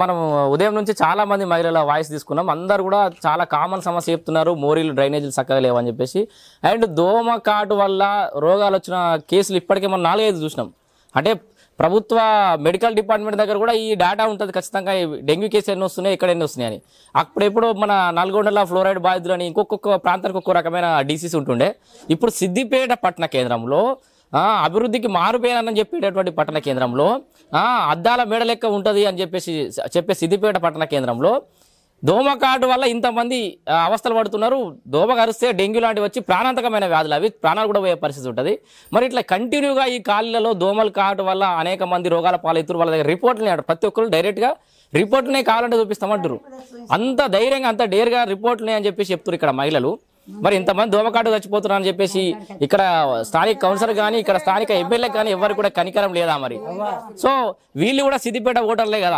మనం ఉదయం నుంచి చాలా మంది మహిళల వాయిస్ తీసుకున్నాం. అందరూ కూడా చాలా కామన్ సమస్య చెప్తున్నారు, మోరీలు డ్రైనేజీలు చక్కగా లేవని చెప్పేసి. అండ్ దోమ కాటు వల్ల రోగాలు వచ్చిన కేసులు ఇప్పటికే మనం 4-5 చూసినాం. అంటే ప్రభుత్వ మెడికల్ డిపార్ట్మెంట్ దగ్గర కూడా ఈ డేటా ఉంటుంది ఖచ్చితంగా, డెంగ్యూ కేసు ఎన్ని వస్తున్నాయి, ఎక్కడ ఎన్ని వస్తున్నాయి అని. అప్పుడెప్పుడు మన నల్గొండలో ఫ్లోరైడ్ బాధితులు అని ఇంకొక ప్రాంతానికి ఒక్కో రకమైన డిసీజ్ ఉంటుండే. ఇప్పుడు సిద్దిపేట పట్టణ కేంద్రంలో అభివృద్ధికి మారుపేనని చెప్పేటటువంటి పట్టణ కేంద్రంలో అద్దాల మేడ లెక్క ఉంటుంది అని చెప్పే సిద్దిపేట పట్టణ కేంద్రంలో దోమకాటు వల్ల ఇంతమంది అవస్థలు పడుతున్నారు. దోమ కరిస్తే డెంగ్యూ లాంటివి వచ్చి ప్రాణాంతకమైన వ్యాధులు, అవి ప్రాణాలు కూడా పోయే పరిస్థితి ఉంటుంది. మరి ఇట్లా కంటిన్యూగా ఈ కాళ్ళలో దోమల కాటు వల్ల అనేక మంది రోగాల పాలవుతారు. వాళ్ళ దగ్గర రిపోర్ట్లు ప్రతి ఒక్కరు డైరెక్ట్గా రిపోర్ట్లనే కావాలంటే చూపిస్తామంటారు. అంత ధైర్యంగా అంత డేర్గా రిపోర్ట్లనే అని చెప్పేసి చెప్తారు ఇక్కడ మహిళలు. మరి ఇంతమంది దోమకాటు చచ్చిపోతున్నారు అని చెప్పేసి ఇక్కడ స్థానిక కౌన్సిలర్ కానీ ఇక్కడ స్థానిక ఎమ్మెల్యే కానీ ఎవరు కూడా కనికరం లేదా మరి? సో వీళ్ళు కూడా సిద్దిపేట ఓటర్లే కదా.